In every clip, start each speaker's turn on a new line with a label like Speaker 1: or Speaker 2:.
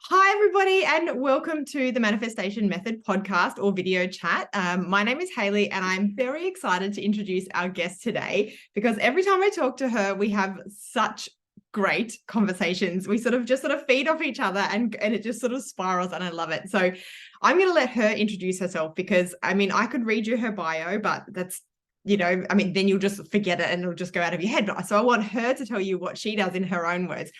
Speaker 1: Hi, everybody, and welcome to the Manifestation Method podcast or video chat. My name is Hayley, and I'm very excited to introduce our guest today because every time I talk to her, we have such great conversations. We sort of feed off each other and it just sort of spirals, and I love it. So I'm going to let her introduce herself because, I could read you her bio, but then you'll just forget it and it'll just go out of your head. So I want her to tell you what she does in her own words.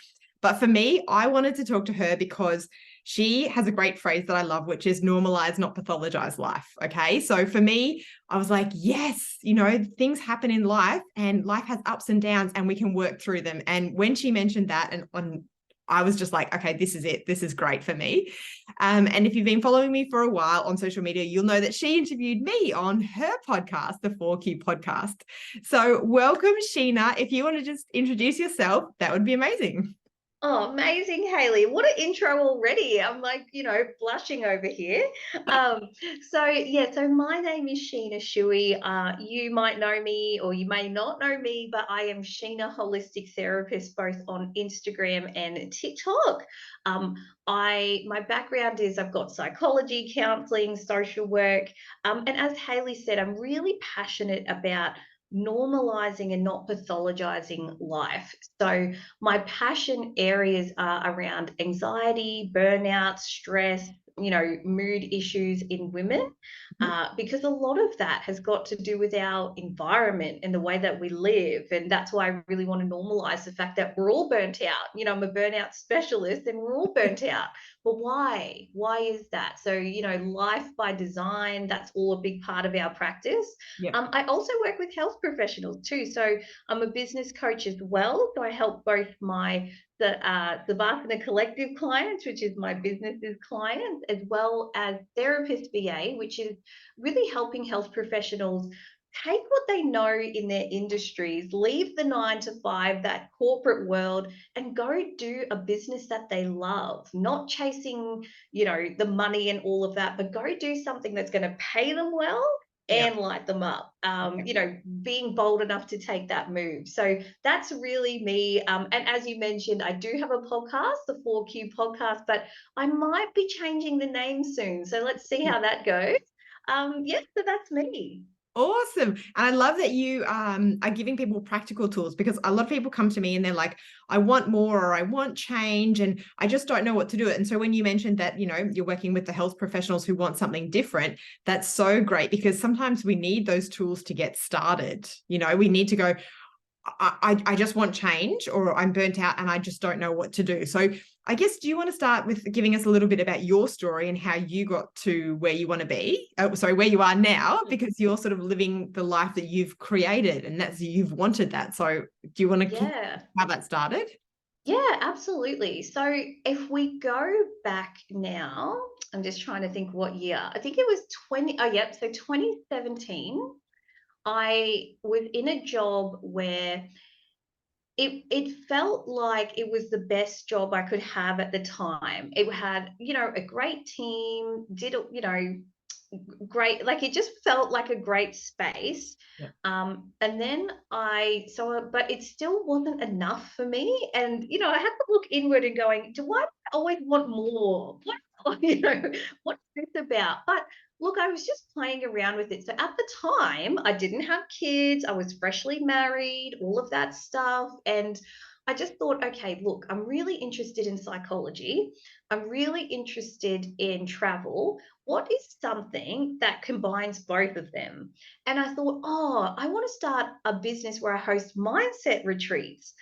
Speaker 1: But for me, I wanted to talk to her because she has a great phrase that I love, which is normalize, not pathologize life. Okay. So for me, I was like, yes, things happen in life and life has ups and downs and we can work through them. And when she mentioned that, I was just like, okay, this is it. This is great for me. And if you've been following me for a while on social media, you'll know that she interviewed me on her podcast, the 4Q podcast. So welcome, Sheena. If you want to just introduce yourself, that would be amazing.
Speaker 2: Oh, amazing, Hayley. What an intro already. I'm like, blushing over here. Um, so my name is Sheena Schuy. You might know me or you may not know me, but I am Sheena Holistic Therapist both on Instagram and TikTok. Um, my background is I've got psychology, counseling, social work. And as Hayley said, I'm really passionate about normalizing and not pathologizing life. So my passion areas are around anxiety, burnout, stress, mood issues in women, because a lot of that has got to do with our environment and the way that we live. And that's why I really want to normalize the fact that we're all burnt out. I'm a burnout specialist and we're all burnt out. But why? Why is that? So, life by design, that's all a big part of our practice.
Speaker 1: Yeah.
Speaker 2: I also work with health professionals too. So I'm a business coach as well. So I help both the Varsana Collective clients, which is my business's clients, as well as therapist VA, which is really helping health professionals take what they know in their industries, leave the 9 to 5, that corporate world, and go do a business that they love, not chasing, the money and all of that, but go do something that's going to pay them well
Speaker 1: Yeah.
Speaker 2: and light them up. Being bold enough to take that move. So that's really me. And as you mentioned, I do have a podcast, the 4Q podcast, but I might be changing the name soon. So let's see how that goes. So that's me.
Speaker 1: Awesome. And I love that you are giving people practical tools because a lot of people come to me and they're like, I want more or I want change and I just don't know what to do it. And so when you mentioned that, you're working with the health professionals who want something different, that's so great because sometimes we need those tools to get started. We need to go, I just want change or I'm burnt out and I just don't know what to do. So I guess, do you want to start with giving us a little bit about your story and how you got to where you want to be? Where you are now, because you're sort of living the life that you've created and you've wanted that. So do you want to
Speaker 2: Yeah.
Speaker 1: how that started?
Speaker 2: Yeah, absolutely. So if we go back now, I'm just trying to think what year. I think it was 2017. I was in a job where it felt like it was the best job I could have at the time. It had, a great team, great, like it just felt like a great space.
Speaker 1: Yeah.
Speaker 2: And then but it still wasn't enough for me. And, I had to look inward and going, do I always want more? What's this about? But look, I was just playing around with it. So at the time, I didn't have kids, I was freshly married, all of that stuff. And I just thought, okay, look, I'm really interested in psychology. I'm really interested in travel. What is something that combines both of them? And I thought, oh, I want to start a business where I host mindset retreats,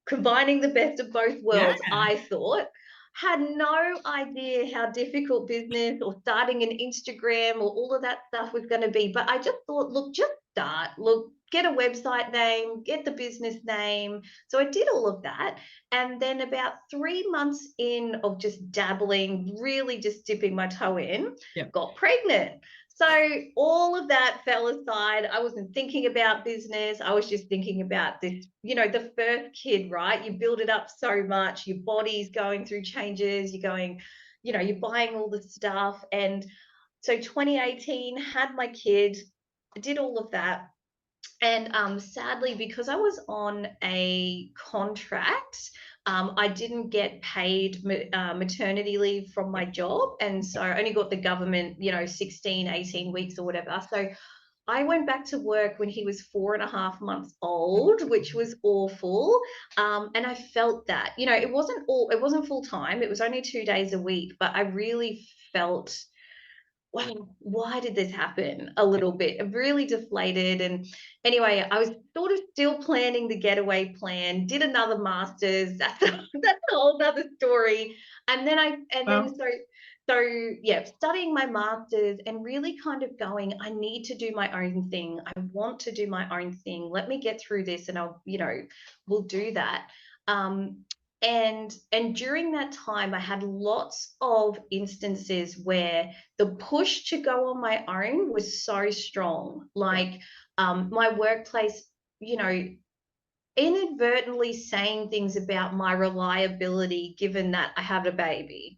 Speaker 2: combining the best of both
Speaker 1: Yeah.
Speaker 2: worlds, I thought. Had no idea how difficult business or starting an Instagram or all of that stuff was going to be. But I just thought, look, just start. Look, get a website name, get the business name. So I did all of that. And then about 3 months in of just dabbling, really just dipping my toe in,
Speaker 1: Yeah.
Speaker 2: got pregnant. So all of that fell aside. I wasn't thinking about business. I was just thinking about this, the first kid, right? You build it up so much, your body's going through changes, you're going, you're buying all the stuff. And so 2018, had my kid, did all of that. And sadly, because I was on a contract, I didn't get paid maternity leave from my job. And so I only got the government, 16, 18 weeks or whatever. So I went back to work when he was 4.5 months old, which was awful. And I felt that, it wasn't full time. It was only 2 days a week, but I really felt, wow, why did this happen? A little bit. I'm really deflated. And anyway, I was sort of still planning the getaway plan, did another master's. That's a whole other story. And then
Speaker 1: Well,
Speaker 2: yeah, studying my master's and really kind of going, I need to do my own thing. I want to do my own thing. Let me get through this and we'll do that. And during that time, I had lots of instances where the push to go on my own was so strong. Like my workplace, inadvertently saying things about my reliability, given that I have a baby.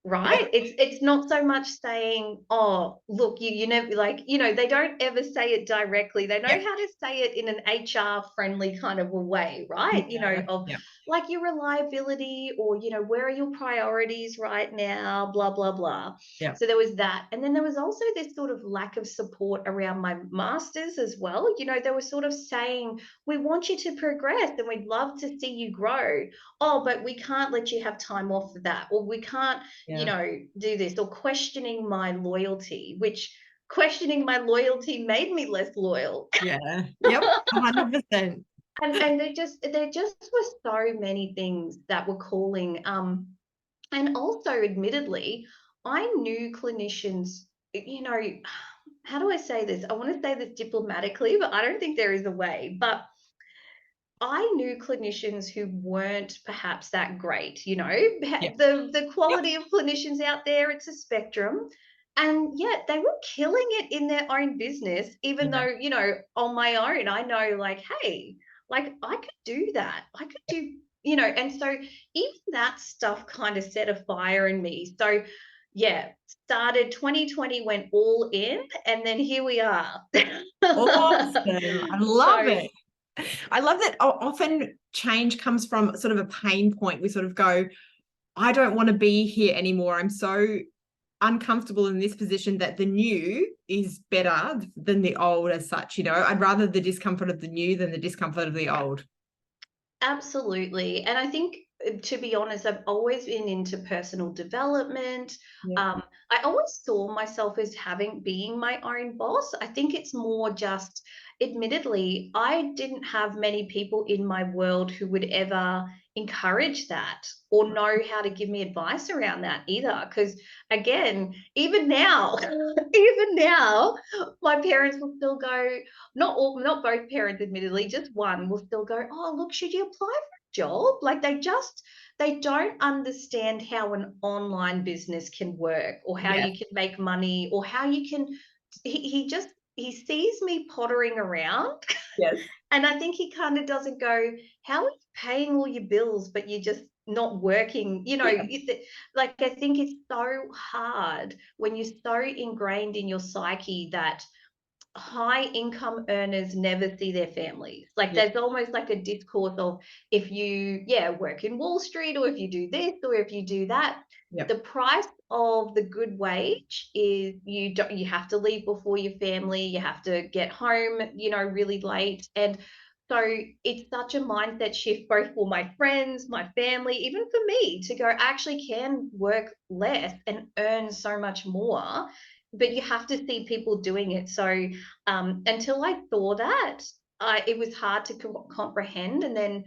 Speaker 2: Right? It's not so much saying, oh, look, you never, like, they don't ever say it directly. They know how to say it in an HR friendly kind of a way, right? Of like your reliability, or where are your priorities right now, blah blah blah. So there was that. And then there was also this sort of lack of support around my masters as well. They were sort of saying, we want you to progress and we'd love to see you grow. Oh, but we can't let you have time off for that, or we can't do this, or questioning my loyalty, which questioning my loyalty made me less loyal.
Speaker 1: Yeah. Yep. 100%.
Speaker 2: And there just were so many things that were calling. And also, admittedly, I knew clinicians, how do I say this? I want to say this diplomatically, but I don't think there is a way. But I knew clinicians who weren't perhaps that great, the quality of clinicians out there, it's a spectrum. And yet they were killing it in their own business, even though, on my own, I know, like, hey, like I could do that. I could do, and so even that stuff kind of set a fire in me. So yeah, started 2020, went all in, and then here we are.
Speaker 1: Awesome. I love
Speaker 2: So
Speaker 1: it. I love that often change comes from sort of a pain point. We sort of go, I don't want to be here anymore. I'm so uncomfortable in this position that the new is better than the old as such. I'd rather the discomfort of the new than the discomfort of the old.
Speaker 2: Absolutely. And I think, to be honest, I've always been into personal development. I always saw myself as being my own boss. I think it's more just, admittedly, I didn't have many people in my world who would ever encourage that or know how to give me advice around that either. Because again, even now, even now, my parents will still go, not both parents, admittedly, just one will still go, oh, look, should you apply for a job? Like they don't understand how an online business can work, or how you can make money, or how you can, he sees me pottering around.
Speaker 1: Yes.
Speaker 2: And I think he kind of doesn't go, how are you paying all your bills, but you're just not working? Like, I think it's so hard when you're so ingrained in your psyche that high income earners never see their families. Like there's almost like a discourse of, if you work in Wall Street, or if you do this, or if you do that, the price of the good wage is you have to leave before your family, you have to get home really late. And so it's such a mindset shift, both for my friends, my family, even for me, to go, I actually can work less and earn so much more, but you have to see people doing it. So until I saw that, it was hard to comprehend. And then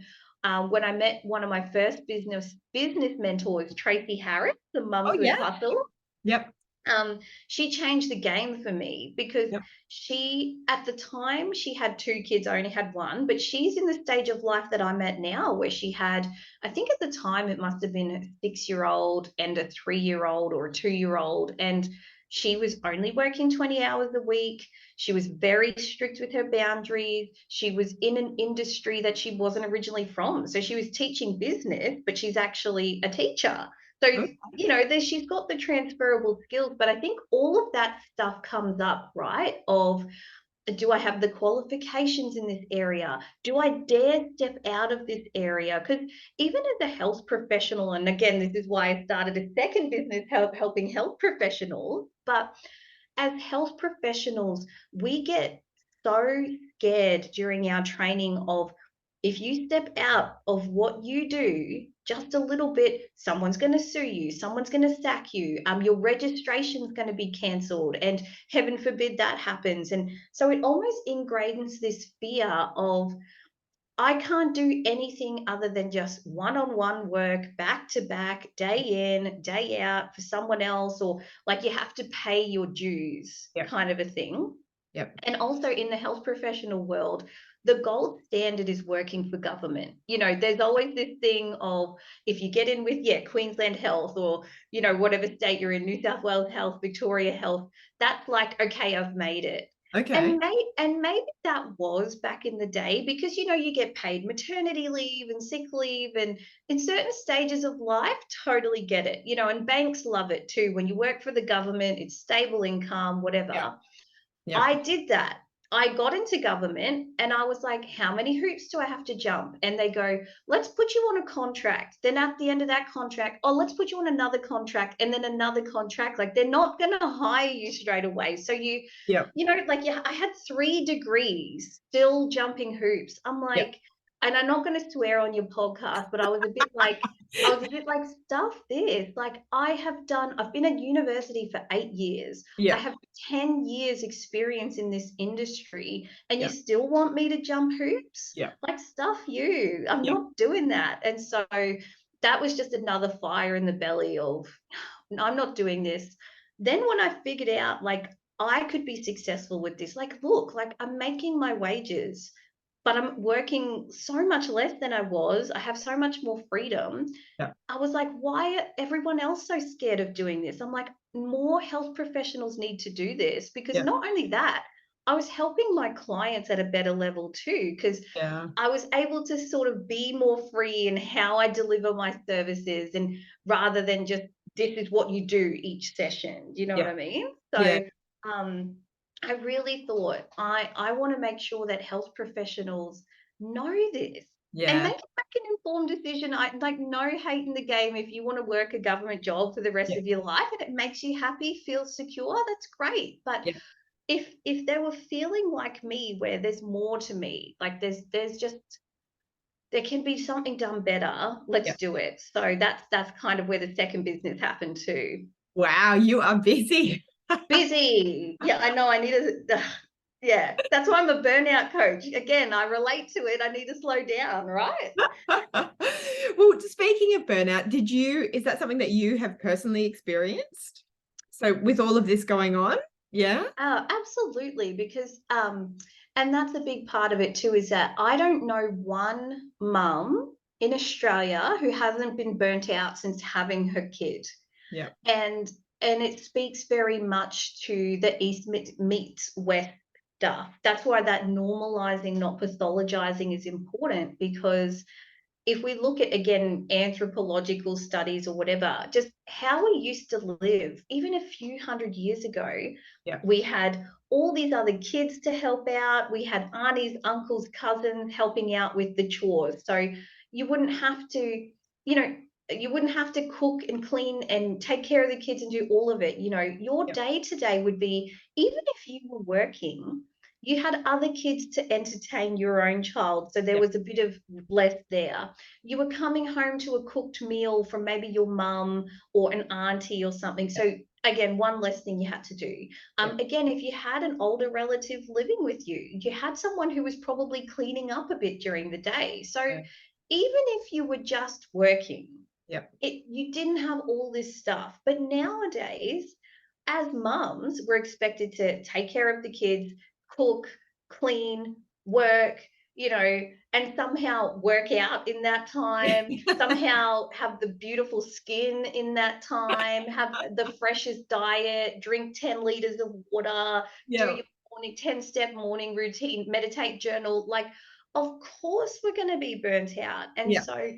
Speaker 2: when I met one of my first business mentors, Tracy Harris, the Mums with Hustle.
Speaker 1: Yep.
Speaker 2: She changed the game for me, because at the time, she had 2 kids. I only had one, but she's in the stage of life that I'm at now, where she had, I think at the time it must have been a 6-year-old and a 3-year-old or a 2-year-old. And she was only working 20 hours a week. She was very strict with her boundaries. She was in an industry that she wasn't originally from. So she was teaching business, but she's actually a teacher. So, she's got the transferable skills, but I think all of that stuff comes up, right? Of do I have the qualifications in this area? Do I dare step out of this area? Because even as a health professional, and again, this is why I started a second business helping health professionals, but as health professionals, we get so scared during our training of, if you step out of what you do just a little bit, someone's going to sue you, someone's going to sack you, your registration's going to be cancelled, and heaven forbid that happens. And so it almost ingrains this fear of, I can't do anything other than just one-on-one work, back to back, day in, day out for someone else, or like you have to pay your dues,
Speaker 1: Yep.
Speaker 2: kind of a thing.
Speaker 1: Yep.
Speaker 2: And also in the health professional world, the gold standard is working for government. You know, there's always this thing of, if you get in with, Queensland Health, or, whatever state you're in, New South Wales Health, Victoria Health, that's like, okay, I've made it.
Speaker 1: Okay.
Speaker 2: And maybe that was back in the day, because you get paid maternity leave and sick leave, and in certain stages of life, totally get it. And banks love it too. When you work for the government, it's stable income,
Speaker 1: Yeah.
Speaker 2: whatever.
Speaker 1: Yeah.
Speaker 2: I did that. I got into government and I was like, how many hoops do I have to jump? And they go, let's put you on a contract. Then at the end of that contract, oh, let's put you on another contract, and then another contract. Like, they're not going to hire you straight away. So
Speaker 1: Yep.
Speaker 2: I had 3 degrees still jumping hoops. I'm
Speaker 1: Yep.
Speaker 2: like, and I'm not going to swear on your podcast, but I was a bit like, stuff this. Like, I've been at university for 8 years. I
Speaker 1: Yep.
Speaker 2: have 10 years experience in this industry, and you
Speaker 1: Yep.
Speaker 2: still want me to jump hoops?
Speaker 1: Yep.
Speaker 2: Like, stuff you. I'm
Speaker 1: Yep.
Speaker 2: not doing that. And so that was just another fire in the belly of, "No, I'm not doing this." Then when I figured out, like, I could be successful with this, like, look, like, I'm making my wages, but I'm working so much less than I was. I have so much more freedom.
Speaker 1: Yep.
Speaker 2: I was like, why are everyone else so scared of doing this? I'm like, more health professionals need to do this, because
Speaker 1: Yep.
Speaker 2: not only that, I was helping my clients at a better level too, because
Speaker 1: Yeah.
Speaker 2: I was able to sort of be more free in how I deliver my services, and rather than just, this is what you do each session. Do you know what
Speaker 1: Yeah.
Speaker 2: I mean?
Speaker 1: Yeah.
Speaker 2: So I really thought, I want to make sure that health professionals know this and
Speaker 1: Yeah.
Speaker 2: make an informed decision. I like, no hate in the game. If you want to work a government job for the rest
Speaker 1: Yeah.
Speaker 2: of your life and it makes you happy, feel secure, that's great. But
Speaker 1: Yeah.
Speaker 2: if they were feeling like me, where there's more to me, like there's just, there can be something done better, let's
Speaker 1: Yeah.
Speaker 2: do it. So that's kind of where the second business happened too.
Speaker 1: Wow, you are busy.
Speaker 2: Busy. Yeah, I know. I need to, yeah, that's why I'm a burnout coach. Again, I relate to it. I need to slow down, right?
Speaker 1: Well, speaking of burnout, is that something that you have personally experienced? So with all of this going on? Yeah.
Speaker 2: Absolutely, because and that's a big part of it too, is that I don't know one mum in Australia who hasn't been burnt out since having her kid.
Speaker 1: Yeah.
Speaker 2: And it speaks very much to the East meets West stuff. That's why that normalizing, not pathologizing, is important, because if we look at, again, anthropological studies or whatever, just how we used to live, even a few hundred years ago,
Speaker 1: Yeah.
Speaker 2: we had all these other kids to help out. We had aunties, uncles, cousins helping out with the chores. So you wouldn't have to, you wouldn't have to cook and clean and take care of the kids and do all of it. Your
Speaker 1: Yeah.
Speaker 2: day to day would be, even if you were working, you had other kids to entertain your own child. So there
Speaker 1: Yeah.
Speaker 2: was a bit of less there. You were coming home to a cooked meal from maybe your mum or an auntie or something. So again, one less thing you had to do.
Speaker 1: Yeah.
Speaker 2: Again, if you had an older relative living with you, you had someone who was probably cleaning up a bit during the day. So
Speaker 1: Yeah.
Speaker 2: even if you were just working,
Speaker 1: Yeah.
Speaker 2: you didn't have all this stuff. But nowadays, as mums, we're expected to take care of the kids, cook, clean, work, and somehow work out in that time, somehow have the beautiful skin in that time, have the freshest diet, drink 10 liters of water, do
Speaker 1: Yeah.
Speaker 2: your morning 10-step morning routine, meditate, journal. Like, of course we're going to be burnt out. And
Speaker 1: Yeah.
Speaker 2: so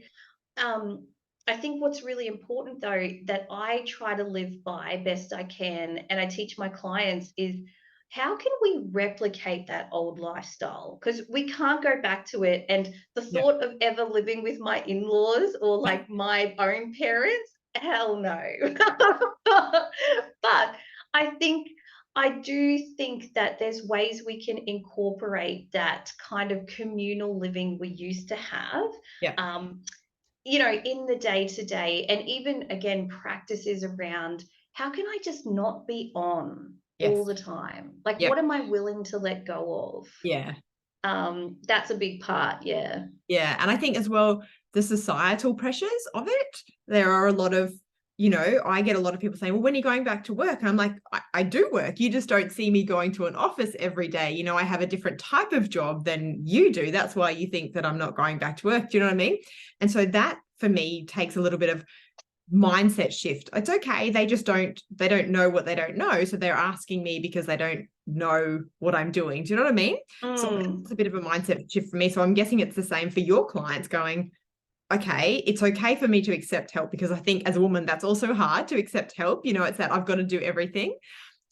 Speaker 2: um, I think what's really important, though, that I try to live by best I can, and I teach my clients, is how can we replicate that old lifestyle? Because we can't go back to it. And the
Speaker 1: Yeah.
Speaker 2: thought of ever living with my in-laws or like my own parents, hell no. But I think I do think that there's ways we can incorporate that kind of communal living we used to have.
Speaker 1: Yeah.
Speaker 2: Um, in the day to day, and even again, practices around how can I just not be on all
Speaker 1: Yes.
Speaker 2: the time? Like,
Speaker 1: Yeah.
Speaker 2: what am I willing to let go of?
Speaker 1: Yeah.
Speaker 2: That's a big part. Yeah.
Speaker 1: Yeah. And I think as well, the societal pressures of it, there are a lot of, I get a lot of people saying, well, when are you going back to work? And I'm like, I do work. You just don't see me going to an office every day. I have a different type of job than you do. That's why you think that I'm not going back to work. Do you know what I mean? And so that for me takes a little bit of mindset shift. It's okay. They don't know what they don't know. So they're asking me because they don't know what I'm doing. Do you know what I mean? So
Speaker 2: Mm,
Speaker 1: it's a bit of a mindset shift for me. So I'm guessing it's the same for your clients going, okay, it's okay for me to accept help, because I think as a woman, that's also hard to accept help. It's that I've got to do everything.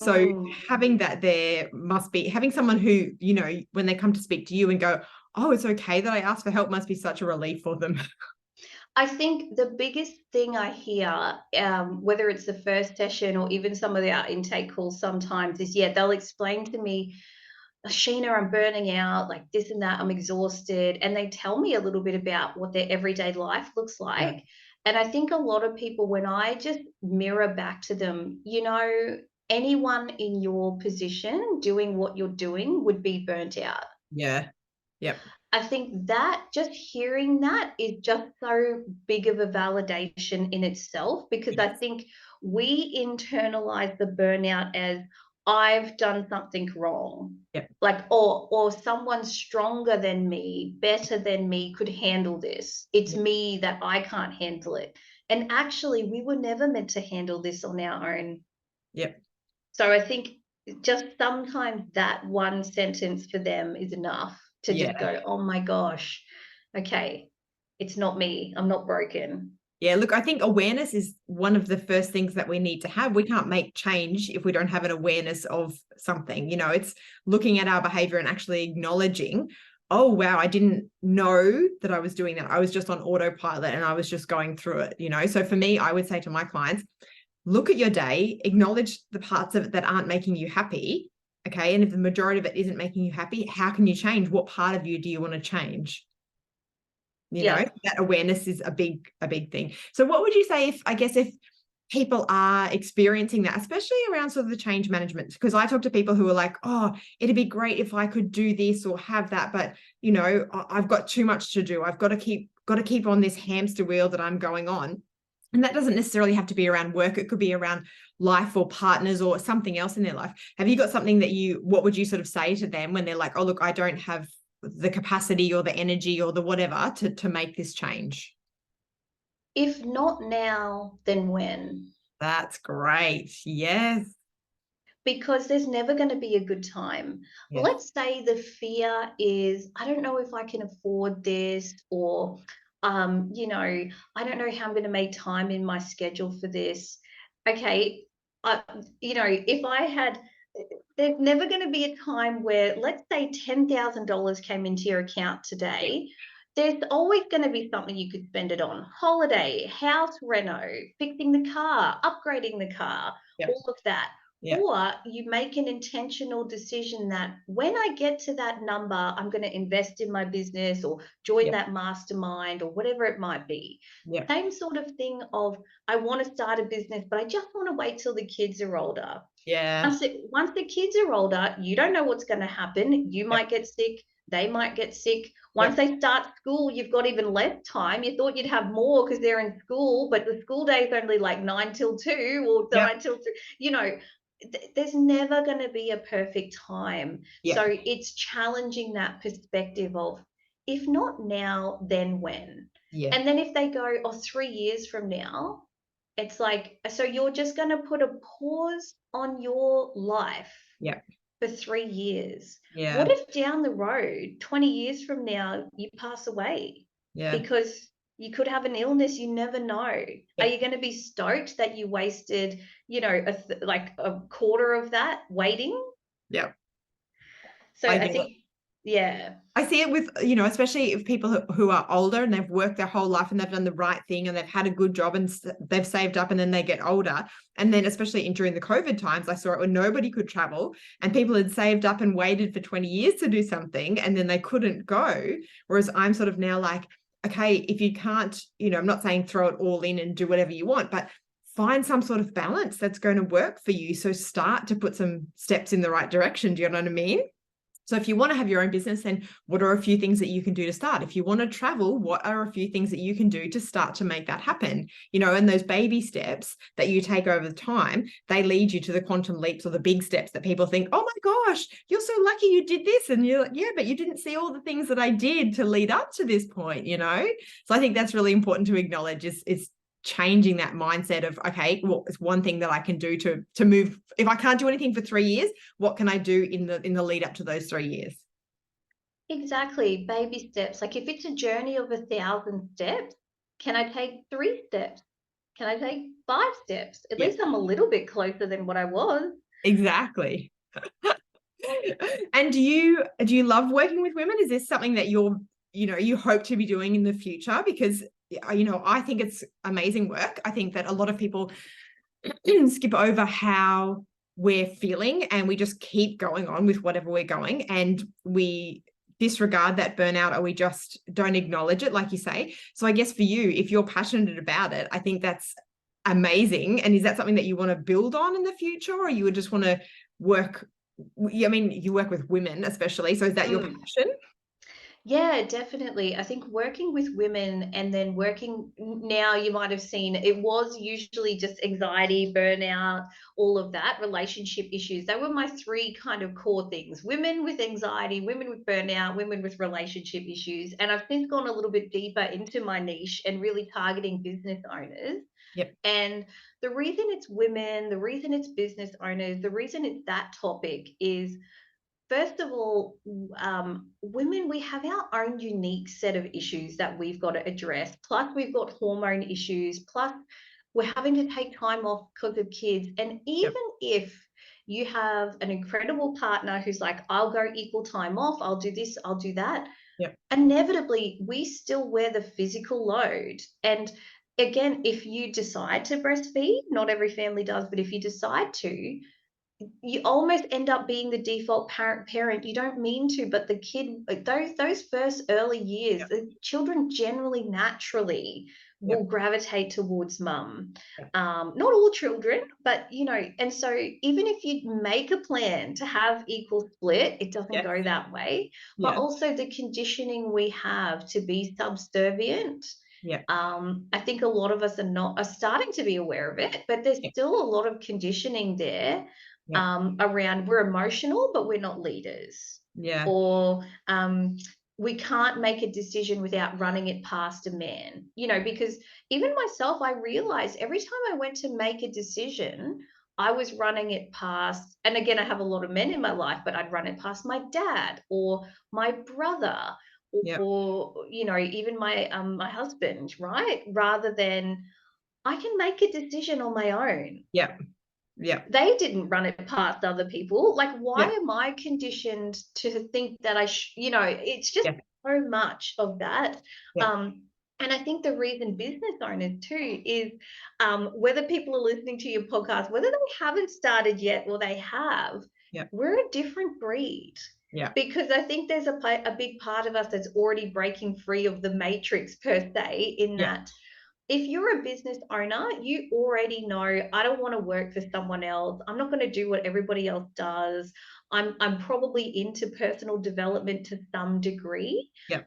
Speaker 1: So
Speaker 2: mm.
Speaker 1: having that there must be having someone who, when they come to speak to you and go, oh, it's okay that I asked for help, must be such a relief for them.
Speaker 2: I think the biggest thing I hear, whether it's the first session or even some of our intake calls sometimes, is yeah, they'll explain to me, Sheena, I'm burning out, like this and that, I'm exhausted. And they tell me a little bit about what their everyday life looks
Speaker 1: Yeah.
Speaker 2: like. And I think a lot of people, when I just mirror back to them, anyone in your position doing what you're doing would be burnt out.
Speaker 1: Yeah. Yep.
Speaker 2: I think that just hearing that is just so big of a validation in itself, because I
Speaker 1: Yes.
Speaker 2: think we internalize the burnout as I've done something wrong.
Speaker 1: Yep.
Speaker 2: Like, or someone stronger than me, better than me could handle this. It's
Speaker 1: Yep.
Speaker 2: me that I can't handle it. And actually, we were never meant to handle this on our own.
Speaker 1: Yep.
Speaker 2: So I think just sometimes that one sentence for them is enough to just
Speaker 1: Yeah.
Speaker 2: go, oh my gosh, okay, it's not me. I'm not broken.
Speaker 1: Yeah, look, I think awareness is one of the first things that we need to have. We can't make change if we don't have an awareness of something. It's looking at our behavior and actually acknowledging, oh, wow, I didn't know that I was doing that. I was just on autopilot and I was just going through it. So for me, I would say to my clients, look at your day, acknowledge the parts of it that aren't making you happy. Okay. And if the majority of it isn't making you happy, how can you change? What part of you do you want to change?
Speaker 2: Yeah.
Speaker 1: That awareness is a big thing. So what would you say if people are experiencing that, especially around sort of the change management? Because I talk to people who are like, oh, it'd be great if I could do this or have that, but I've got too much to do. I've got to keep on this hamster wheel that I'm going on. And that doesn't necessarily have to be around work. It could be around life or partners or something else in their life. Have you got something what would you sort of say to them when they're like, oh, look, I don't have the capacity or the energy or the whatever to make this change?
Speaker 2: If not now, then when?
Speaker 1: That's great. Yes.
Speaker 2: Because there's never going to be a good time.
Speaker 1: Yes.
Speaker 2: Let's say the fear is, I don't know if I can afford this, or, I don't know how I'm going to make time in my schedule for this. Okay. If I had, there's never going to be a time where, let's say, $10,000 came into your account
Speaker 1: Yep.
Speaker 2: today. There's always going to be something you could spend it on: holiday, house reno, fixing the car, upgrading the car,
Speaker 1: Yep.
Speaker 2: all of that.
Speaker 1: Yep.
Speaker 2: Or you make an intentional decision that when I get to that number, I'm going to invest in my business or join
Speaker 1: Yep.
Speaker 2: that mastermind or whatever it might be.
Speaker 1: Yep.
Speaker 2: Same sort of thing of, I want to start a business, but I just want to wait till the kids are older.
Speaker 1: Yeah.
Speaker 2: Once the kids are older, you don't know what's going to happen. You
Speaker 1: Yep.
Speaker 2: might get sick. They might get sick. Once
Speaker 1: Yep.
Speaker 2: they start school, you've got even less time. You thought you'd have more because they're in school, but the school day is only like 9 till 2 or
Speaker 1: Yep.
Speaker 2: 9 till 3. There's never going to be a perfect time. So
Speaker 1: Yep.
Speaker 2: it's challenging that perspective of, if not now, then when?
Speaker 1: Yeah.
Speaker 2: And then if they go, oh, 3 years from now, it's like, so you're just going to put a pause on your life
Speaker 1: Yep.
Speaker 2: for 3 years. What
Speaker 1: Yeah.
Speaker 2: if down the road, 20 years from now, you pass away
Speaker 1: Yeah.
Speaker 2: because you could have an illness? You never know. Are
Speaker 1: Yep.
Speaker 2: you going to be stoked that you wasted, like a quarter of that waiting?
Speaker 1: Yep.
Speaker 2: So
Speaker 1: I
Speaker 2: I
Speaker 1: get it.
Speaker 2: think, yeah.
Speaker 1: I see it with, you know, especially if people who are older and they've worked their whole life and they've done the right thing and they've had a good job and they've saved up, and then they get older. And then especially during the COVID times, I saw it when nobody could travel and people had saved up and waited for 20 years to do something and then they couldn't go. Whereas I'm sort of now like, okay, if you can't, you know, I'm not saying throw it all in and do whatever you want, but find some sort of balance that's going to work for you. So start to put some steps in the right direction. Do you know what I mean? So if you want to have your own business, then what are a few things that you can do to start? If you want to travel, what are a few things that you can do to start to make that happen? You know, and those baby steps that you take over the time, they lead you to the quantum leaps or the big steps that people think, oh my gosh, you're so lucky you did this. And you're like, yeah, but you didn't see all the things that I did to lead up to this point, you know? So I think that's really important to acknowledge is changing that mindset of, okay, well, it's one thing that I can do to move. If I can't do anything for 3 years, what can I do in the lead up to those 3 years?
Speaker 2: Exactly. Baby steps. Like if it's a journey of 1,000 steps, can I take 3 steps? Can I take 5 steps? At
Speaker 1: Yeah,
Speaker 2: least I'm a little bit closer than what I was.
Speaker 1: exactly. And do you love working with women? Is this something that you hope to be doing in the future? Because you know, I think it's amazing work. I think that a lot of people skip over how we're feeling and we just keep going on with whatever we're going, and we disregard that burnout, or we just don't acknowledge it, like you say. So I guess for you, if you're passionate about it, I think that's amazing. And is that something that you want to build on in the future, or you would just want to work? I mean, you work with women especially, so is that your
Speaker 2: Mm.
Speaker 1: passion?
Speaker 2: Yeah, definitely. I think working with women and then working now, you might have seen it was usually just anxiety, burnout, all of that, relationship issues. They were my three kind of core things: women with anxiety, women with burnout, women with relationship issues. And I've since gone a little bit deeper into my niche and really targeting business owners.
Speaker 1: Yep.
Speaker 2: And the reason it's women, the reason it's business owners, the reason it's that topic is, first of all, women, we have our own unique set of issues that we've got to address. Plus, we've got hormone issues. Plus, we're having to take time off because of kids. And
Speaker 1: Yep.
Speaker 2: even if you have an incredible partner who's like, I'll go equal time off, I'll do this, I'll do that,
Speaker 1: Yep.
Speaker 2: inevitably, we still wear the physical load. And again, if you decide to breastfeed, not every family does, but if you decide to, you almost end up being the default parent. You don't mean to, but the kid, those first early years,
Speaker 1: Yep.
Speaker 2: the children generally naturally will
Speaker 1: Yep.
Speaker 2: gravitate towards mum.
Speaker 1: Yep.
Speaker 2: Not all children, but you know, and so even if you make a plan to have equal split, it doesn't
Speaker 1: Yes.
Speaker 2: go that way. But
Speaker 1: Yeah.
Speaker 2: also the conditioning we have to be subservient,
Speaker 1: Yep.
Speaker 2: I think a lot of us are starting to be aware of it, but there's
Speaker 1: Yep.
Speaker 2: still a lot of conditioning there,
Speaker 1: Yep.
Speaker 2: around we're emotional, but we're not leaders.
Speaker 1: Yeah.
Speaker 2: Or we can't make a decision without running it past a man, you know, because even myself, I realized every time I went to make a decision, I was running it past, and again, I have a lot of men in my life, but I'd run it past my dad or my brother,
Speaker 1: Yep.
Speaker 2: or you know, even my husband, right? Rather than I can make a decision on my own.
Speaker 1: Yep. Yep.
Speaker 2: They didn't run it past other people. Like, why
Speaker 1: Yep.
Speaker 2: am I conditioned to think that you know, it's just
Speaker 1: Yeah.
Speaker 2: so much of that.
Speaker 1: Yeah.
Speaker 2: Um, and I think the reason business owners too is, whether people are listening to your podcast, whether they haven't started yet or they have,
Speaker 1: Yeah.
Speaker 2: we're a different breed.
Speaker 1: Yeah.
Speaker 2: Because I think there's a big part of us that's already breaking free of the matrix per se, in
Speaker 1: Yeah.
Speaker 2: that if you're a business owner, you already know, I don't want to work for someone else. I'm not going to do what everybody else does. I'm probably into personal development to some degree.
Speaker 1: Yeah.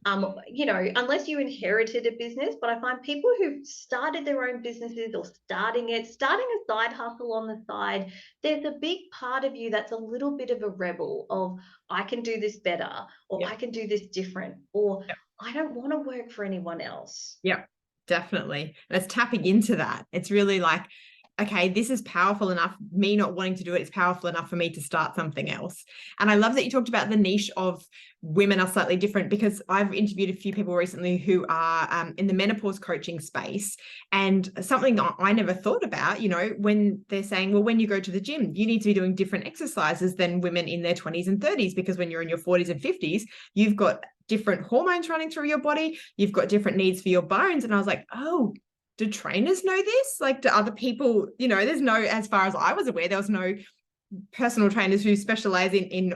Speaker 2: You know, unless you inherited a business, but I find people who've started their own businesses or starting a side hustle on the side, there's a big part of you that's a little bit of a rebel of, I can do this better, or
Speaker 1: Yeah.
Speaker 2: I can do this different, or
Speaker 1: Yeah.
Speaker 2: I don't want to work for anyone else.
Speaker 1: Yeah. Definitely. And it's tapping into that. It's really like, okay, this is powerful enough. Me not wanting to do it is powerful enough for me to start something else. And I love that you talked about the niche of women are slightly different, because I've interviewed a few people recently who are in the menopause coaching space. And something I never thought about, when they're saying, well, when you go to the gym, you need to be doing different exercises than women in their 20s and 30s, because when you're in your 40s and 50s, you've got different hormones running through your body, you've got different needs for your bones. And I was like, oh, do trainers know this? Like, do other people, there's no, as far as I was aware, there was no personal trainers who specialize in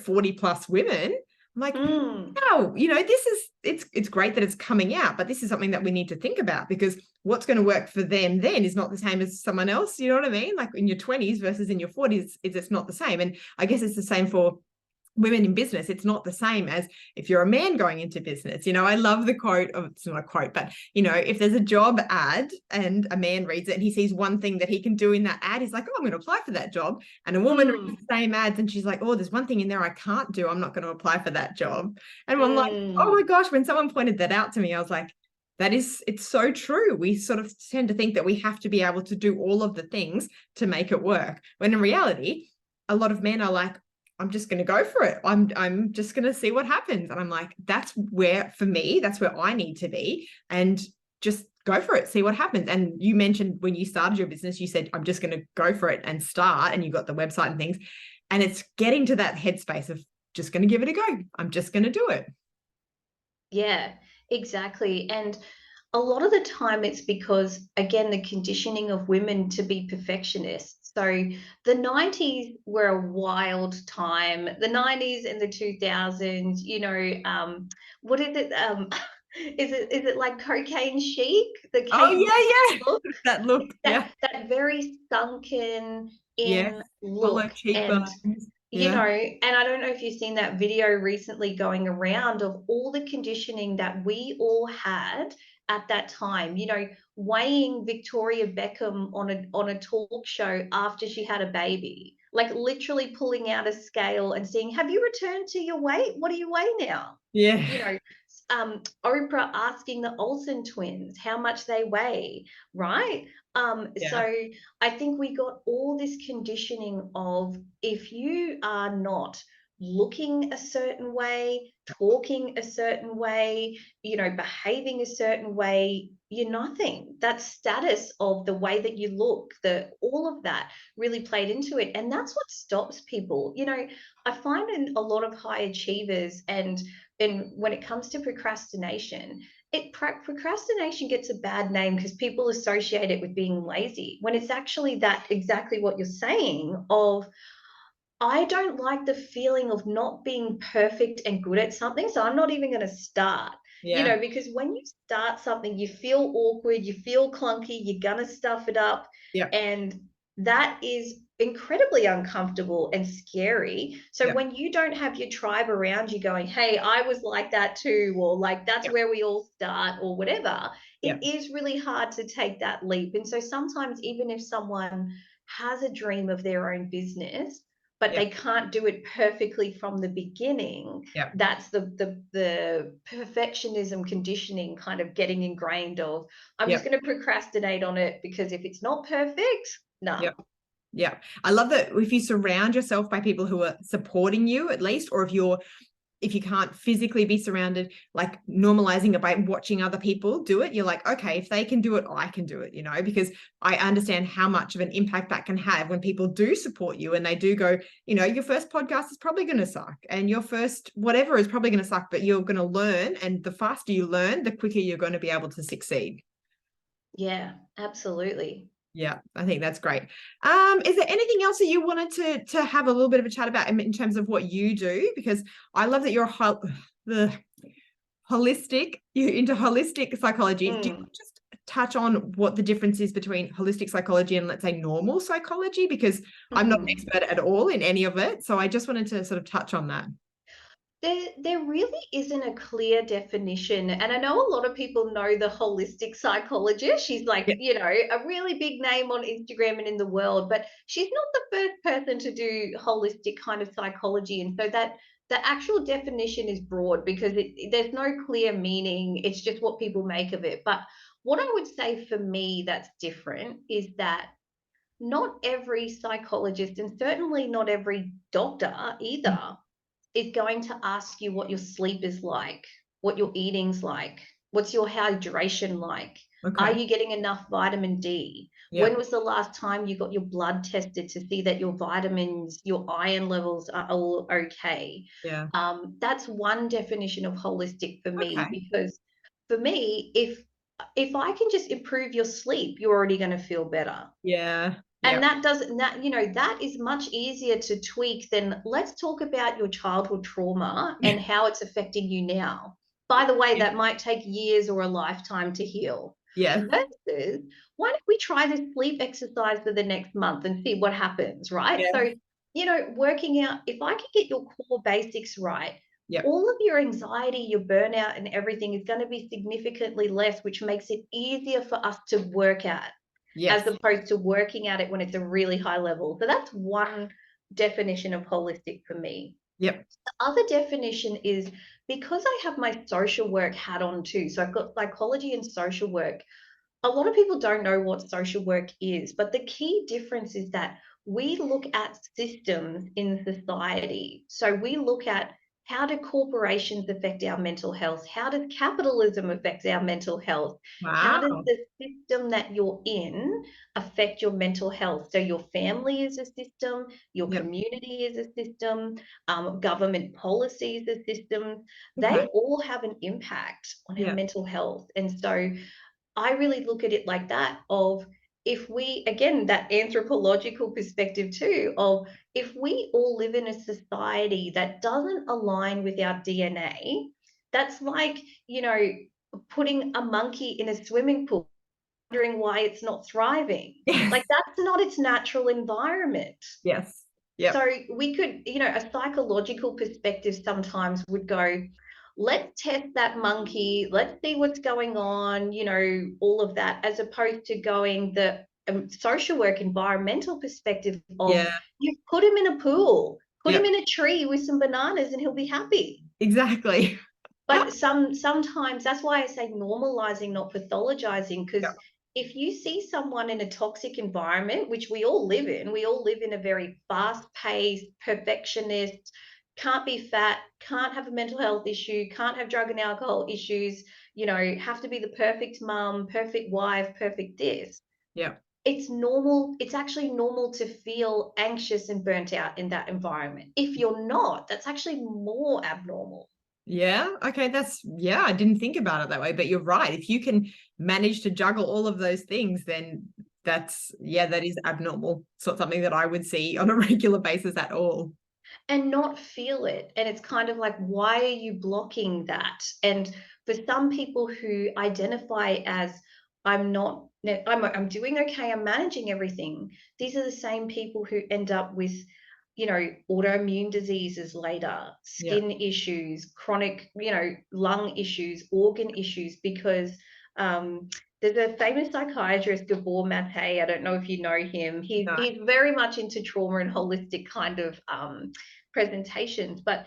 Speaker 1: 40 plus women. I'm like, wow, it's great that it's coming out, but this is something that we need to think about, because what's going to work for them then is not the same as someone else. You know what I mean? Like in your 20s versus in your 40s, it's not the same. And I guess it's the same for women in business. It's not the same as if you're a man going into business. I love the quote of, it's not a quote, but if there's a job ad and a man reads it and he sees one thing that he can do in that ad, he's like, oh, I'm going to apply for that job. And a woman reads the same ads and she's like, oh, there's one thing in there I can't do, I'm not going to apply for that job. And I'm like, oh my gosh, when someone pointed that out to me, I was like, it's so true. We sort of tend to think that we have to be able to do all of the things to make it work, when in reality, a lot of men are like, I'm just going to go for it. I'm just going to see what happens. And I'm like, that's where, for me, that's where I need to be, and just go for it, see what happens. And you mentioned when you started your business, you said, I'm just going to go for it and start, and you got the website and things. And it's getting to that headspace of just going to give it a go. I'm just going to do it.
Speaker 2: Yeah, exactly. And a lot of the time it's because, again, the conditioning of women to be perfectionists. So the 90s were a wild time. The 90s and the 2000s, what is it? Is it like cocaine chic? The
Speaker 1: Oh
Speaker 2: Kate
Speaker 1: yeah,
Speaker 2: look,
Speaker 1: that look, yeah,
Speaker 2: that very sunken
Speaker 1: yes,
Speaker 2: in
Speaker 1: hollow
Speaker 2: look. And
Speaker 1: cheekbones, yeah,
Speaker 2: and I don't know if you've seen that video recently going around of all the conditioning that we all had at that time, weighing Victoria Beckham on a talk show after she had a baby, like literally pulling out a scale and seeing, have you returned to your weight? What do you weigh now?
Speaker 1: yeah,
Speaker 2: You know, Oprah asking the Olsen twins how much they weigh, right?
Speaker 1: yeah,
Speaker 2: So I think we got all this conditioning of, if you are not looking a certain way, talking a certain way, behaving a certain way, you're nothing. That status of the way that you look, all of that really played into it. And that's what stops people. I find in a lot of high achievers, and when it comes to procrastination, procrastination gets a bad name because people associate it with being lazy, when it's actually that exactly what you're saying of, I don't like the feeling of not being perfect and good at something, so I'm not even going to start.
Speaker 1: yeah,
Speaker 2: Because when you start something, you feel awkward, you feel clunky, you're going to stuff it up.
Speaker 1: yeah,
Speaker 2: And that is incredibly uncomfortable and scary. So
Speaker 1: yeah,
Speaker 2: when you don't have your tribe around you going, hey, I was like that too, or like that's
Speaker 1: yeah,
Speaker 2: where we all start, or whatever,
Speaker 1: yeah,
Speaker 2: it is really hard to take that leap. And so sometimes, even if someone has a dream of their own business, but
Speaker 1: yeah,
Speaker 2: they can't do it perfectly from the beginning,
Speaker 1: yeah,
Speaker 2: that's the perfectionism conditioning kind of getting ingrained of, I'm
Speaker 1: yeah,
Speaker 2: just going to procrastinate on it because if it's not perfect,
Speaker 1: yeah.
Speaker 2: nah.
Speaker 1: Yeah. I love that if you surround yourself by people who are supporting you, at least, or if you can't physically be surrounded, like normalizing it by watching other people do it, you're like, okay, if they can do it, I can do it, because I understand how much of an impact that can have when people do support you and they do go, your first podcast is probably going to suck, and your first whatever is probably going to suck, but you're going to learn. And the faster you learn, the quicker you're going to be able to succeed.
Speaker 2: Yeah, absolutely.
Speaker 1: Yeah, I think that's great. Is there anything else that you wanted to have a little bit of a chat about in terms of what you do? Because I love that the you're into holistic psychology. Do you
Speaker 2: Mm.
Speaker 1: just touch on what the difference is between holistic psychology and, let's say, normal psychology? Because I'm not an
Speaker 2: Mhm.
Speaker 1: expert at all in any of it. So I just wanted to sort of touch on that.
Speaker 2: There really isn't a clear definition. And I know a lot of people know the holistic psychologist. She's like,
Speaker 1: Yeah,
Speaker 2: a really big name on Instagram and in the world, but she's not the first person to do holistic kind of psychology. And so that the actual definition is broad because there's no clear meaning. It's just what people make of it. But what I would say for me that's different is that not every psychologist, and certainly not every doctor either, is going to ask you what your sleep is like, what your eating's like, what's your hydration like, are
Speaker 1: Okay.
Speaker 2: you getting enough vitamin D?
Speaker 1: Yeah.
Speaker 2: When was the last time you got your blood tested to see that your vitamins, your iron levels are all okay?
Speaker 1: Yeah.
Speaker 2: That's one definition of holistic for me,
Speaker 1: Okay.
Speaker 2: because for me, if I can just improve your sleep, you're already going to feel better.
Speaker 1: Yeah.
Speaker 2: And
Speaker 1: Yeah.
Speaker 2: that doesn't that you know that is much easier to tweak than let's talk about your childhood trauma and how it's affecting you now. By the way, that might take years or a lifetime to heal.
Speaker 1: Yeah.
Speaker 2: Versus, why don't we try this sleep exercise for the next month and see what happens, right?
Speaker 1: Yeah.
Speaker 2: So, working out, if I can get your core basics right,
Speaker 1: Yeah.
Speaker 2: all of your anxiety, your burnout, and everything is going to be significantly less, which makes it easier for us to work at, as
Speaker 1: Yes.
Speaker 2: opposed to working at it when it's a really high level. So that's one definition of holistic for me.
Speaker 1: Yep.
Speaker 2: The other definition is, because I have my social work hat on too. So I've got psychology and social work. A lot of people don't know what social work is, but the key difference is that we look at systems in society. So we look at, how do corporations affect our mental health? How does capitalism affect our mental health? How does
Speaker 1: Wow.
Speaker 2: the system that you're in affect your mental health? So your family is a system, your
Speaker 1: Yep.
Speaker 2: community is a system, government policy is a system. They
Speaker 1: Okay.
Speaker 2: all have an impact on our
Speaker 1: Yeah.
Speaker 2: mental health. And so I really look at it like that, of, if we, again, that anthropological perspective too, of, if we all live in a society that doesn't align with our DNA, that's like, putting a monkey in a swimming pool, wondering why it's not thriving.
Speaker 1: Yes.
Speaker 2: Like, that's not its natural environment.
Speaker 1: Yes. Yep.
Speaker 2: So we could, a psychological perspective sometimes would go, let's test that monkey, let's see what's going on, all of that, as opposed to going the social work environmental perspective of,
Speaker 1: Yeah.
Speaker 2: you put him in a pool, put him
Speaker 1: Yep.
Speaker 2: in a tree with some bananas and he'll be happy.
Speaker 1: Exactly.
Speaker 2: But sometimes that's why I say normalizing, not pathologizing, because
Speaker 1: Yep.
Speaker 2: if you see someone in a toxic environment, which we all live in, we all live in a very fast-paced, perfectionist, can't be fat, can't have a mental health issue, can't have drug and alcohol issues, have to be the perfect mum, perfect wife, perfect this.
Speaker 1: Yep.
Speaker 2: It's normal. It's actually normal to feel anxious and burnt out in that environment. If you're not, that's actually more abnormal.
Speaker 1: Yeah. Okay. Yeah, I didn't think about it that way, but you're right. If you can manage to juggle all of those things, then that is abnormal. It's not something that I would see on a regular basis at all.
Speaker 2: And not feel it. And it's kind of like, why are you blocking that? And for some people who identify as, I'm not, I'm doing okay, I'm managing everything, these are the same people who end up with, autoimmune diseases later,
Speaker 1: Yeah.
Speaker 2: skin issues, chronic, lung issues, organ issues, because there's a famous psychiatrist, Gabor Mate. I don't know if you know him. He's
Speaker 1: No.
Speaker 2: he's very much into trauma and holistic kind of presentations, but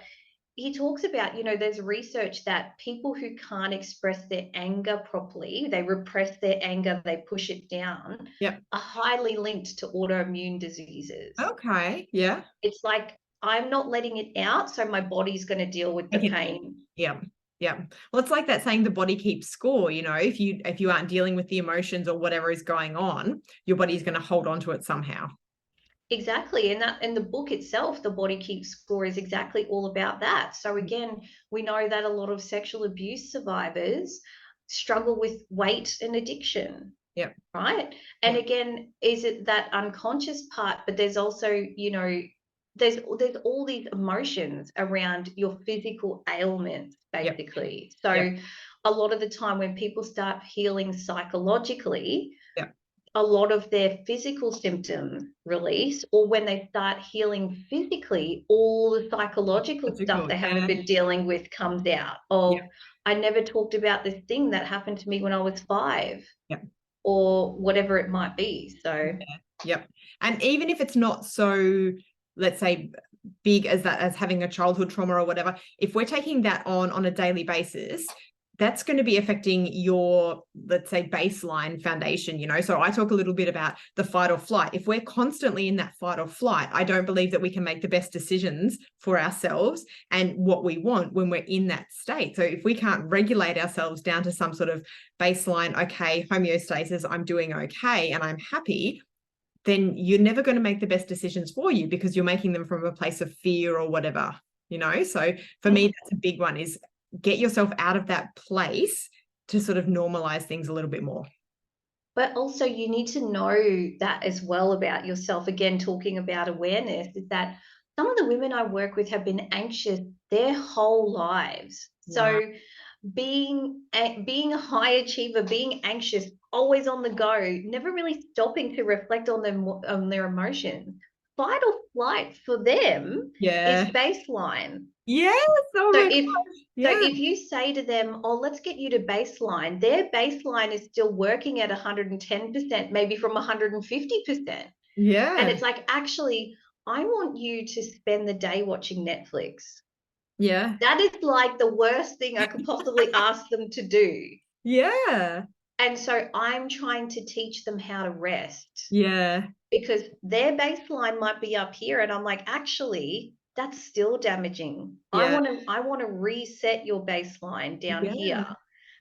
Speaker 2: he talks about, there's research that people who can't express their anger properly, they repress their anger, they push it down,
Speaker 1: Yep.
Speaker 2: are highly linked to autoimmune diseases.
Speaker 1: Okay. Yeah.
Speaker 2: It's like, I'm not letting it out, so my body's going to deal with the
Speaker 1: Okay.
Speaker 2: pain.
Speaker 1: Yeah. Yeah. Well, it's like that saying, the body keeps score. If you aren't dealing with the emotions or whatever is going on, your body's going to hold on to it somehow.
Speaker 2: Exactly. And the book itself, The Body Keeps Score, is exactly all about that. So again, we know that a lot of sexual abuse survivors struggle with weight and addiction,
Speaker 1: Yep.
Speaker 2: right? And
Speaker 1: Yep.
Speaker 2: again, is it that unconscious part, but there's also, there's all these emotions around your physical ailments,
Speaker 1: Yep.
Speaker 2: basically. So
Speaker 1: Yep.
Speaker 2: a lot of the time when people start healing psychologically,
Speaker 1: Yep.
Speaker 2: a lot of their physical symptoms release, or when they start healing physically, all the psychological
Speaker 1: That's a
Speaker 2: stuff
Speaker 1: good.
Speaker 2: they haven't
Speaker 1: Yeah.
Speaker 2: been dealing with comes out of,
Speaker 1: Yep.
Speaker 2: I never talked about this thing that happened to me when I was 5,
Speaker 1: Yep.
Speaker 2: or whatever it might be. So
Speaker 1: Yeah. Yep. And even if it's not so, let's say, big as that, as having a childhood trauma or whatever, if we're taking that on a daily basis, that's going to be affecting your, let's say, baseline foundation, So I talk a little bit about the fight or flight. If we're constantly in that fight or flight, I don't believe that we can make the best decisions for ourselves and what we want when we're in that state. So if we can't regulate ourselves down to some sort of baseline, okay, homeostasis, I'm doing okay and I'm happy, then you're never going to make the best decisions for you because you're making them from a place of fear or whatever, So for me, that's a big one, is get yourself out of that place to sort of normalize things a little bit more.
Speaker 2: But also you need to know that as well about yourself. Again, talking about awareness, is that some of the women I work with have been anxious their whole lives.
Speaker 1: Wow.
Speaker 2: So being a high achiever, being anxious, always on the go, never really stopping to reflect on them, on their emotions. Fight or flight for them is baseline.
Speaker 1: Yes. Oh
Speaker 2: So
Speaker 1: my
Speaker 2: if
Speaker 1: gosh.
Speaker 2: so
Speaker 1: Yeah.
Speaker 2: if you say to them, "Oh, let's get you to baseline," their baseline is still working at 110%, maybe from 150%.
Speaker 1: Yeah.
Speaker 2: And it's like, actually, I want you to spend the day watching Netflix.
Speaker 1: Yeah.
Speaker 2: That is like the worst thing I could possibly ask them to do.
Speaker 1: Yeah.
Speaker 2: And so I'm trying to teach them how to rest,
Speaker 1: Yeah.
Speaker 2: because their baseline might be up here. And I'm like, actually, that's still damaging.
Speaker 1: Yeah.
Speaker 2: I want to reset your baseline down
Speaker 1: Yeah.
Speaker 2: here.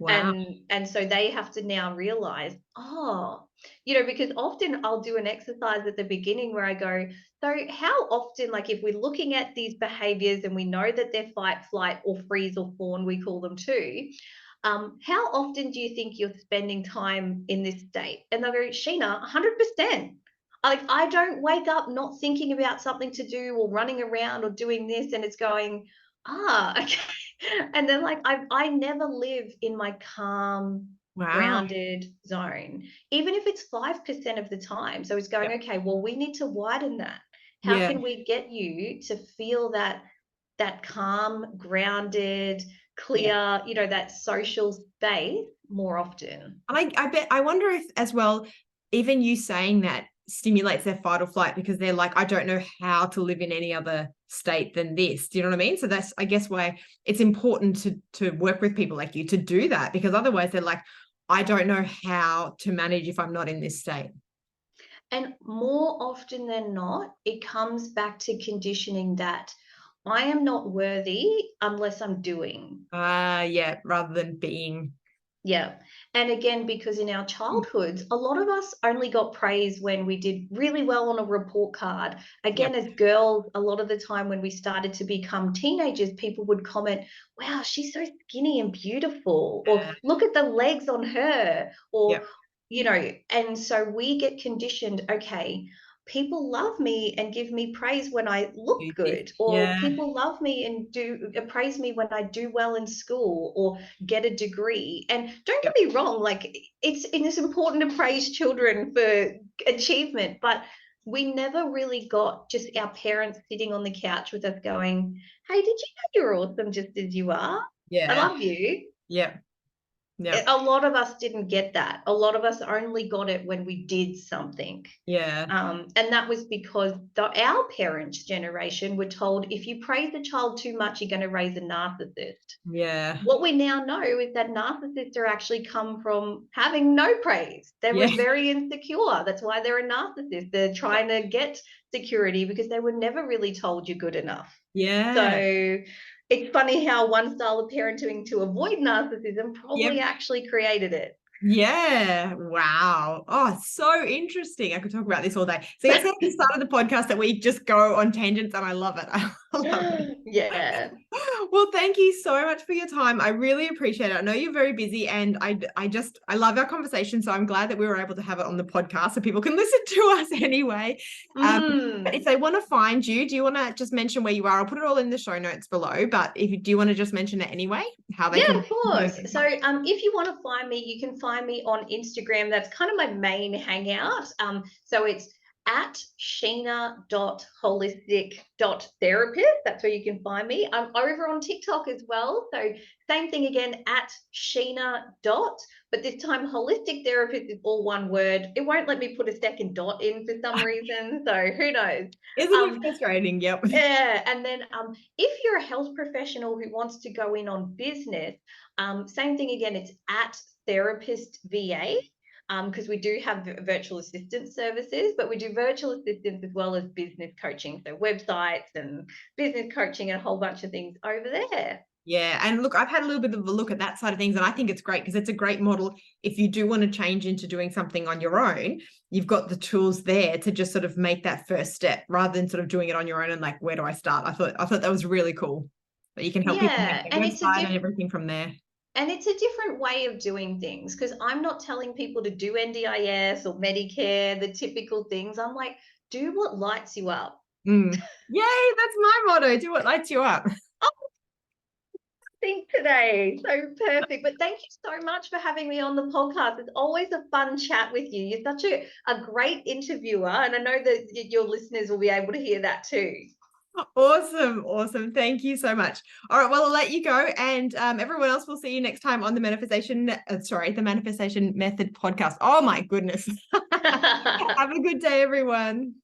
Speaker 1: Wow.
Speaker 2: And so they have to now realize, oh, because often I'll do an exercise at the beginning where I go, so how often, like if we're looking at these behaviors and we know that they're fight, flight, or freeze or fawn, we call them too. How often do you think you're spending time in this state? And they'll go, Sheena, 100%. Like, I don't wake up not thinking about something to do or running around or doing this, and it's going, okay. And then like I never live in my calm,
Speaker 1: Wow.
Speaker 2: grounded zone, even if it's 5% of the time. So it's going,
Speaker 1: Yeah.
Speaker 2: okay, well, we need to widen that. How
Speaker 1: Yeah.
Speaker 2: can we get you to feel that calm, grounded,
Speaker 1: Yeah.
Speaker 2: clear, that social space more often?
Speaker 1: And I wonder if as well, even you saying that stimulates their fight or flight, because they're like, I don't know how to live in any other state than this. Do you know what I mean? So that's, I guess, why it's important to work with people like you to do that, because otherwise they're like, I don't know how to manage if I'm not in this state.
Speaker 2: And more often than not, it comes back to conditioning that I am not worthy unless I'm doing.
Speaker 1: Yeah, rather than being.
Speaker 2: Yeah. And again, because in our childhoods, a lot of us only got praise when we did really well on a report card.
Speaker 1: Yep.
Speaker 2: Again, as girls, a lot of the time when we started to become teenagers, people would comment, wow, she's so skinny and beautiful, or look at the legs on her, or,
Speaker 1: Yep.
Speaker 2: and so we get conditioned, okay, people love me and give me praise when I look
Speaker 1: Do this.
Speaker 2: good, or
Speaker 1: Yeah.
Speaker 2: people love me and do praise me when I do well in school or get a degree. And don't get
Speaker 1: Yep.
Speaker 2: me wrong, like it's important to praise children for achievement, but we never really got just our parents sitting on the couch with us going, hey, did you know you're awesome just as you are? I
Speaker 1: Yeah.
Speaker 2: love you.
Speaker 1: Yep. Yep.
Speaker 2: A lot of us didn't get that. A lot of us only got it when we did something.
Speaker 1: Yeah.
Speaker 2: And that was because our parents' generation were told, if you praise a child too much, you're going to raise a narcissist.
Speaker 1: Yeah.
Speaker 2: What we now know is that narcissists are actually come from having no praise. They were
Speaker 1: Yeah.
Speaker 2: very insecure. That's why they're a narcissist. They're trying to get security because they were never really told you're good enough.
Speaker 1: Yeah.
Speaker 2: So it's funny how one style of parenting to avoid narcissism probably
Speaker 1: Yep.
Speaker 2: actually created it.
Speaker 1: Yeah. Wow. Oh, so interesting. I could talk about this all day. So you're saying at the start of the podcast that we just go on tangents, and I love it. I love it.
Speaker 2: Yeah.
Speaker 1: Well, thank you so much for your time. I really appreciate it. I know you're very busy, and I love our conversation. So I'm glad that we were able to have it on the podcast so people can listen to us anyway. But if they want to find you, do you want to just mention where you are? I'll put it all in the show notes below, but do you want to just mention it anyway, how they
Speaker 2: Yeah,
Speaker 1: can
Speaker 2: of course. So if you want to find me, you can find me on Instagram. That's kind of my main hangout. So it's at sheena.holistic.therapist. That's where you can find me. I'm over on TikTok as well. So same thing again, at Sheena dot, but this time holistic therapist is all one word. It won't let me put a second dot in for some reason. So who knows?
Speaker 1: Isn't it frustrating? Yep.
Speaker 2: Yeah, and then if you're a health professional who wants to go in on business, Same thing again, it's at therapist VA. Because we do have virtual assistant services, but we do virtual assistants as well as business coaching. So websites and business coaching and a whole bunch of things over there.
Speaker 1: Yeah. And look, I've had a little bit of a look at that side of things, and I think it's great because it's a great model. If you do want to change into doing something on your own, you've got the tools there to just sort of make that first step rather than sort of doing it on your own and like, where do I start? I thought that was really cool. That you can help people make
Speaker 2: Yeah,
Speaker 1: their
Speaker 2: and
Speaker 1: website and everything from there.
Speaker 2: it's a different way of doing things because I'm not telling people to do NDIS or Medicare, the typical things. I'm like, do what lights you up.
Speaker 1: Yay, that's my motto. Do what lights you up.
Speaker 2: Think today. So perfect. But thank you so much for having me on the podcast. It's always a fun chat with you. You're such a great interviewer. And I know that your listeners will be able to hear that too.
Speaker 1: Awesome. Thank you so much. All right, well, I'll let you go, and everyone else will see you next time on the the Manifestation Method podcast. Oh my goodness. Have a good day, everyone.